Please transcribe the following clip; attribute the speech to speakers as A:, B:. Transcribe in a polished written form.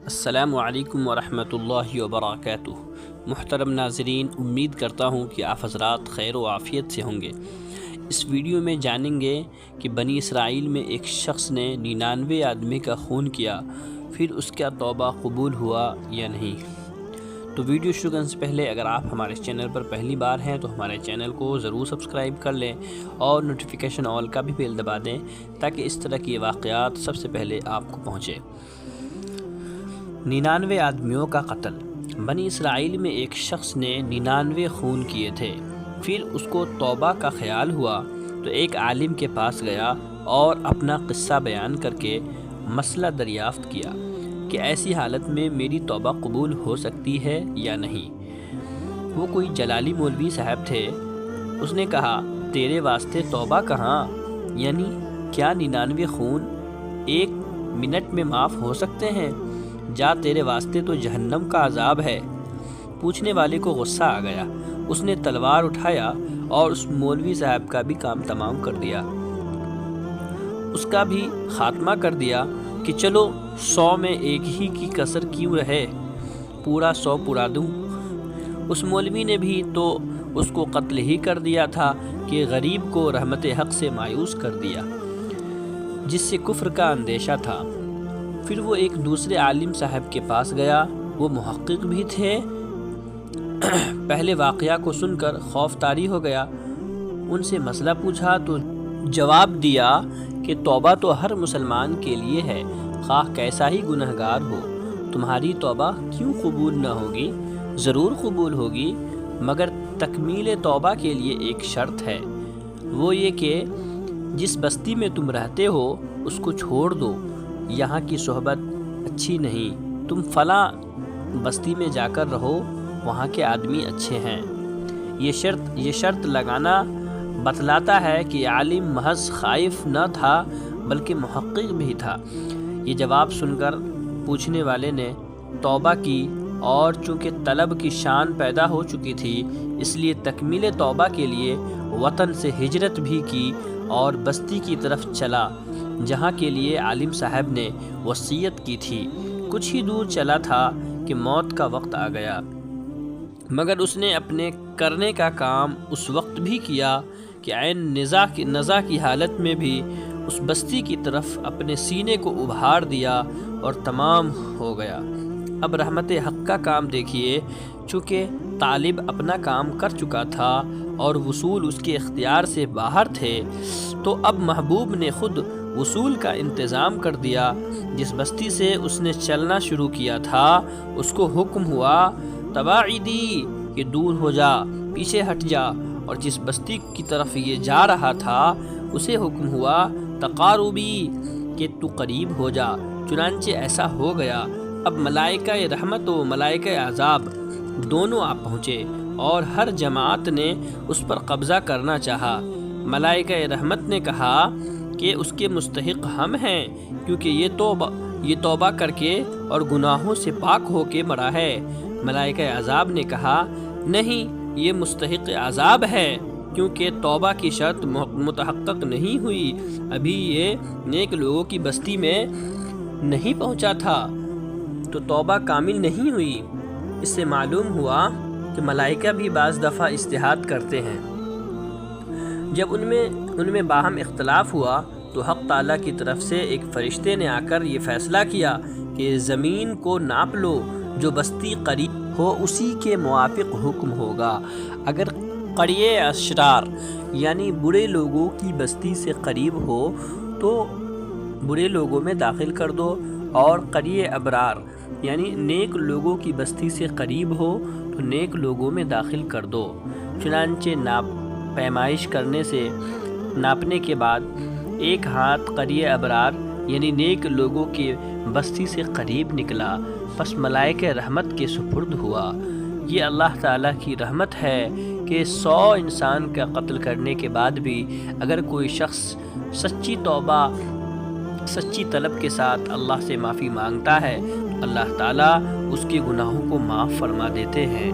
A: السلام علیکم ورحمۃ اللہ وبرکاتہ۔ محترم ناظرین، امید کرتا ہوں کہ آپ حضرات خیر و عافیت سے ہوں گے۔ اس ویڈیو میں جانیں گے کہ بنی اسرائیل میں ایک شخص نے 99 آدمی کا خون کیا، پھر اس کا توبہ قبول ہوا یا نہیں۔ تو ویڈیو شروع کرنے سے پہلے اگر آپ ہمارے چینل پر پہلی بار ہیں تو ہمارے چینل کو ضرور سبسکرائب کر لیں اور نوٹیفیکیشن آل کا بھی بیل دبا دیں تاکہ اس طرح کی واقعات سب سے پہلے آپ کو پہنچے۔ 99 آدمیوں کا قتل۔ بنی اسرائیل میں ایک شخص نے 99 خون کیے تھے، پھر اس کو توبہ کا خیال ہوا تو ایک عالم کے پاس گیا اور اپنا قصہ بیان کر کے مسئلہ دریافت کیا کہ ایسی حالت میں میری توبہ قبول ہو سکتی ہے یا نہیں۔ وہ کوئی جلالی مولوی صاحب تھے۔ اس نے کہا، تیرے واسطے توبہ کہاں، یعنی کیا 99 خون 1 منٹ میں معاف ہو سکتے ہیں؟ جا، تیرے واسطے تو جہنم کا عذاب ہے۔ پوچھنے والے کو غصہ آ گیا۔ اس نے تلوار اٹھایا اور اس مولوی صاحب کا بھی کام تمام کر دیا، اس کا بھی خاتمہ کر دیا کہ چلو 100 میں ایک ہی کی کسر کیوں رہے، پورا 100 پورا دوں۔ اس مولوی نے بھی تو اس کو قتل ہی کر دیا تھا کہ غریب کو رحمت حق سے مایوس کر دیا، جس سے کفر کا اندیشہ تھا۔ پھر وہ ایک دوسرے عالم صاحب کے پاس گیا، وہ محقق بھی تھے۔ پہلے واقعہ کو سن کر خوف طاری ہو گیا۔ ان سے مسئلہ پوچھا تو جواب دیا کہ توبہ تو ہر مسلمان کے لیے ہے، خواہ کیسا ہی گنہگار ہو۔ تمہاری توبہ کیوں قبول نہ ہوگی؟ ضرور قبول ہوگی، مگر تکمیل توبہ کے لیے ایک شرط ہے، وہ یہ کہ جس بستی میں تم رہتے ہو اس کو چھوڑ دو، یہاں کی صحبت اچھی نہیں، تم فلاں بستی میں جا کر رہو، وہاں کے آدمی اچھے ہیں۔ یہ شرط لگانا بتلاتا ہے کہ عالم محض خائف نہ تھا بلکہ محقق بھی تھا۔ یہ جواب سن کر پوچھنے والے نے توبہ کی، اور چونکہ طلب کی شان پیدا ہو چکی تھی اس لیے تکمیل توبہ کے لیے وطن سے ہجرت بھی کی اور بستی کی طرف چلا جہاں کے لیے عالم صاحب نے وصیت کی تھی۔ کچھ ہی دور چلا تھا کہ موت کا وقت آ گیا، مگر اس نے اپنے کرنے کا کام اس وقت بھی کیا کہ عین نزا کی حالت میں بھی اس بستی کی طرف اپنے سینے کو ابھار دیا اور تمام ہو گیا۔ اب رحمت حق کا کام دیکھیے، چونکہ طالب اپنا کام کر چکا تھا اور وصول اس کے اختیار سے باہر تھے، تو اب محبوب نے خود وصول کا انتظام کر دیا۔ جس بستی سے اس نے چلنا شروع کیا تھا اس کو حکم ہوا تباعدی کہ دور ہو جا، پیچھے ہٹ جا، اور جس بستی کی طرف یہ جا رہا تھا اسے حکم ہوا تقاربی کہ تو قریب ہو جا۔ چنانچہ ایسا ہو گیا۔ اب ملائکہ رحمت و ملائکہ عذاب دونوں آ پہنچے اور ہر جماعت نے اس پر قبضہ کرنا چاہا۔ ملائکہ رحمت نے کہا کہ اس کے مستحق ہم ہیں، کیونکہ یہ توبہ کر کے اور گناہوں سے پاک ہو کے مرا ہے۔ ملائکہ عذاب نے کہا، نہیں، یہ مستحق عذاب ہے، کیونکہ توبہ کی شرط متحقق نہیں ہوئی، ابھی یہ نیک لوگوں کی بستی میں نہیں پہنچا تھا، تو توبہ کامل نہیں ہوئی۔ اس سے معلوم ہوا کہ ملائکہ بھی بعض دفعہ اجتہاد کرتے ہیں۔ جب ان میں باہم اختلاف ہوا تو حق تعالیٰ کی طرف سے ایک فرشتے نے آ کر یہ فیصلہ کیا کہ زمین کو ناپ لو، جو بستی قریب ہو اسی کے موافق حکم ہوگا۔ اگر قریہ اشرار یعنی برے لوگوں کی بستی سے قریب ہو تو برے لوگوں میں داخل کر دو، اور قریہ ابرار یعنی نیک لوگوں کی بستی سے قریب ہو تو نیک لوگوں میں داخل کر دو۔ چنانچہ پیمائش کرنے سے ناپنے کے بعد ایک ہاتھ قریہ ابرار یعنی نیک لوگوں کی بستی سے قریب نکلا، پس ملائکہ رحمت کے سپرد ہوا۔ یہ اللہ تعالیٰ کی رحمت ہے کہ 100 انسان کا قتل کرنے کے بعد بھی اگر کوئی شخص سچی توبہ سچی طلب کے ساتھ اللہ سے معافی مانگتا ہے تو اللہ تعالیٰ اس کے گناہوں کو معاف فرما دیتے ہیں۔